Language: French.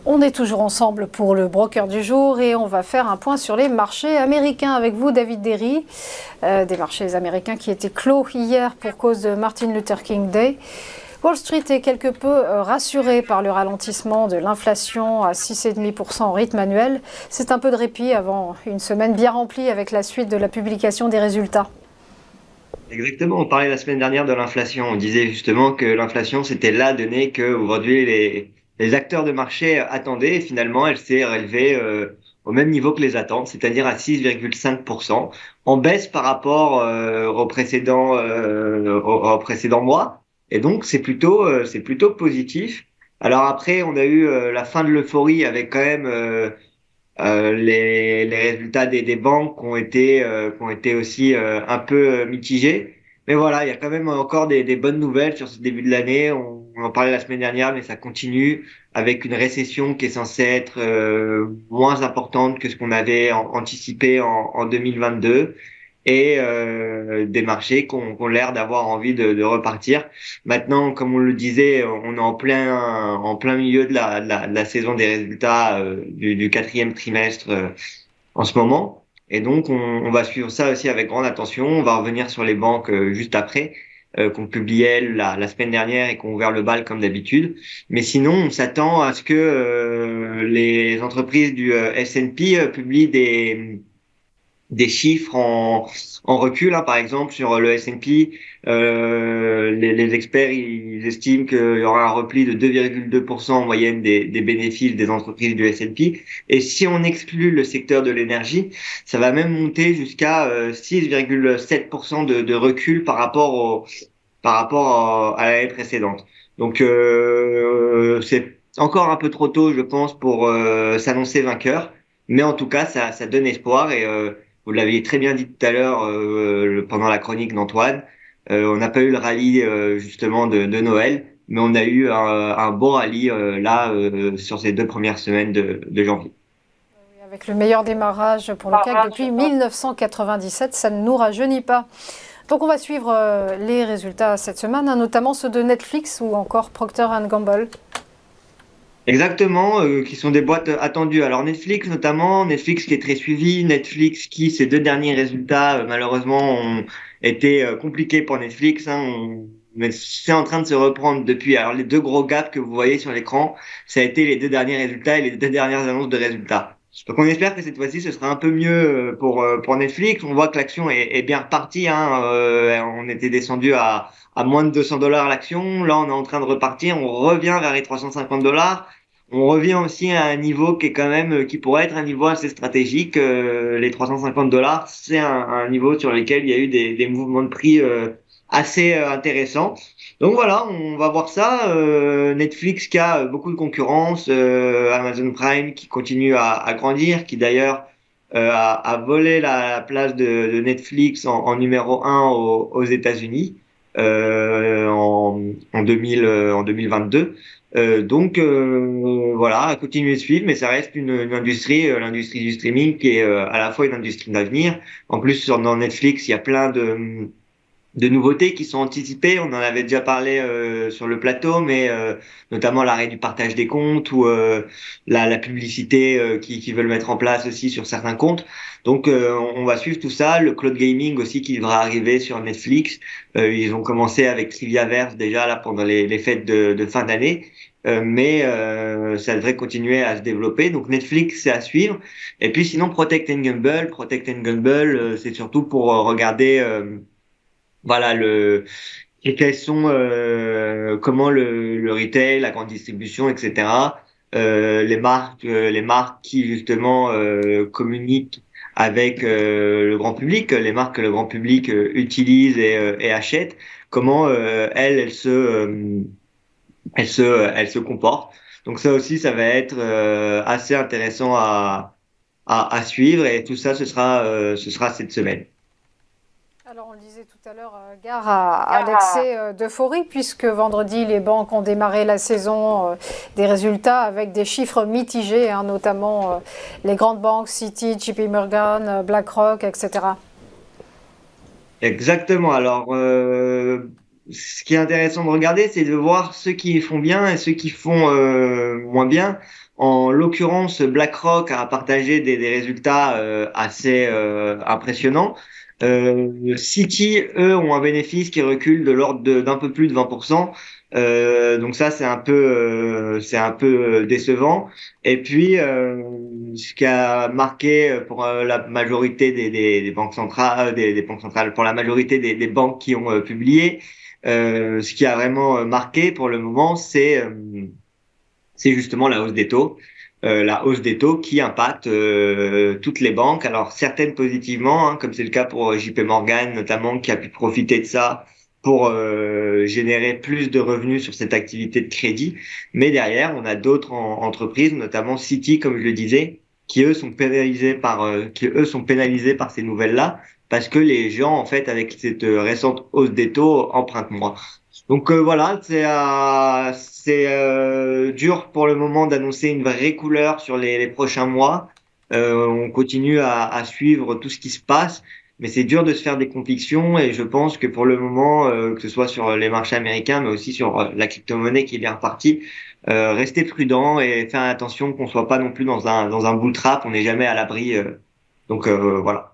On est toujours ensemble pour le broker du jour et on va faire un point sur les marchés américains avec vous, David Derry. Des marchés américains qui étaient clos hier pour cause de Martin Luther King Day. Wall Street est quelque peu rassuré par le ralentissement de l'inflation à 6,5% en rythme annuel. C'est un peu de répit avant une semaine bien remplie avec la suite de la publication des résultats. Exactement, on parlait la semaine dernière de l'inflation. On disait justement que l'inflation, c'était la donnée que aujourd'hui les acteurs de marché attendaient. Et finalement, elle s'est relevée au même niveau que les attentes, c'est-à-dire à 6,5%, en baisse par rapport au précédent mois. Et donc, c'est plutôt positif. Alors après, on a eu la fin de l'euphorie avec quand même les résultats des banques qui ont été aussi un peu mitigés. Mais voilà, il y a quand même encore des bonnes nouvelles sur ce début de l'année. On en parlait la semaine dernière, mais ça continue avec une récession qui est censée être moins importante que ce qu'on avait anticipé en 2022 et des marchés qui ont l'air d'avoir envie de repartir. Maintenant, comme on le disait, on est en plein milieu de la saison des résultats du quatrième trimestre en ce moment. Et donc, on va suivre ça aussi avec grande attention. On va revenir sur les banques juste après, qu'on publiait la semaine dernière et qu'on ouvert le bal comme d'habitude. Mais sinon, on s'attend à ce que les entreprises du S&P publient des chiffres en recul, hein. Par exemple, sur le S&P, les experts ils estiment qu'il y aura un repli de 2,2% en moyenne des bénéfices des entreprises du S&P. Et si on exclut le secteur de l'énergie, ça va même monter jusqu'à 6,7% de recul par rapport à l'année précédente. Donc, c'est encore un peu trop tôt, je pense, pour s'annoncer vainqueur. Mais en tout cas, ça donne espoir et vous l'avez très bien dit tout à l'heure pendant la chronique d'Antoine. On n'a pas eu le rallye justement de Noël, mais on a eu un bon rallye sur ces deux premières semaines de janvier. Avec le meilleur démarrage pour le CAC depuis 1997, ça ne nous rajeunit pas. Donc on va suivre les résultats cette semaine, hein, notamment ceux de Netflix ou encore Procter Gamble. Exactement, qui sont des boîtes attendues. Alors Netflix notamment, Netflix qui est très suivi, Netflix qui ces deux derniers résultats malheureusement ont été compliqués pour Netflix, hein. Mais c'est en train de se reprendre depuis. Alors les deux gros gaps que vous voyez sur l'écran, ça a été les deux derniers résultats et les deux dernières annonces de résultats. Donc on espère que cette fois-ci ce sera un peu mieux pour Netflix. On voit que l'action est bien repartie, hein. On était descendu à moins de $200 l'action. Là, on est en train de repartir. On revient vers les $350. On revient aussi à un niveau qui est quand même, qui pourrait être un niveau assez stratégique. Les $350, c'est un niveau sur lequel il y a eu des mouvements de prix assez intéressants. Donc voilà, on va voir ça. Netflix qui a beaucoup de concurrence, Amazon Prime qui continue à grandir, qui d'ailleurs a volé la place de Netflix en numéro un aux États-Unis en 2022. Donc voilà, à continuer de suivre, mais ça reste une industrie, l'industrie du streaming qui est à la fois une industrie d'avenir. En plus, dans Netflix, il y a plein de nouveautés qui sont anticipées. On en avait déjà parlé sur le plateau, mais notamment l'arrêt du partage des comptes ou la publicité qui veulent mettre en place aussi sur certains comptes. Donc on va suivre tout ça. Le cloud gaming aussi qui devra arriver sur Netflix. Ils ont commencé avec Triviaverse déjà là pendant les fêtes de fin d'année. Mais ça devrait continuer à se développer. Donc Netflix, c'est à suivre. Et puis sinon, Protect Gamble. Protect Gamble, c'est surtout pour regarder voilà et quels sont comment le retail, la grande distribution, etc. Les marques qui justement communiquent avec le grand public, les marques que le grand public utilise et achète, comment elles se comportent. Donc ça aussi, ça va être assez intéressant à suivre et tout ça, ce sera cette semaine. Alors on le disait tout à l'heure, gare à l'excès d'euphorie puisque vendredi les banques ont démarré la saison des résultats avec des chiffres mitigés, hein, notamment les grandes banques Citi, JP Morgan, BlackRock, etc. Exactement. Alors, ce qui est intéressant de regarder, c'est de voir ceux qui font bien et ceux qui font moins bien. En l'occurrence, BlackRock a partagé des résultats assez impressionnants. Citi, eux, ont un bénéfice qui recule de l'ordre d'un peu plus de 20%. Donc ça, c'est un peu décevant. Et puis, ce qui a marqué pour la majorité des banques centrales, des banques centrales, pour la majorité des banques qui ont publié, ce qui a vraiment marqué pour le moment, c'est justement la hausse des taux. La hausse des taux qui impacte toutes les banques. Alors certaines positivement, hein, comme c'est le cas pour JP Morgan notamment, qui a pu profiter de ça pour générer plus de revenus sur cette activité de crédit. Mais derrière, on a d'autres entreprises, notamment Citi, comme je le disais, qui eux sont pénalisés par ces nouvelles-là, parce que les gens, en fait, avec cette récente hausse des taux, empruntent moins. Donc voilà, c'est dur pour le moment d'annoncer une vraie couleur sur les prochains mois. On continue à suivre tout ce qui se passe, mais c'est dur de se faire des convictions et je pense que pour le moment, que ce soit sur les marchés américains, mais aussi sur la crypto-monnaie qui est bien repartie, rester prudent et faire attention qu'on soit pas non plus dans un bull trap. On n'est jamais à l'abri. Donc voilà.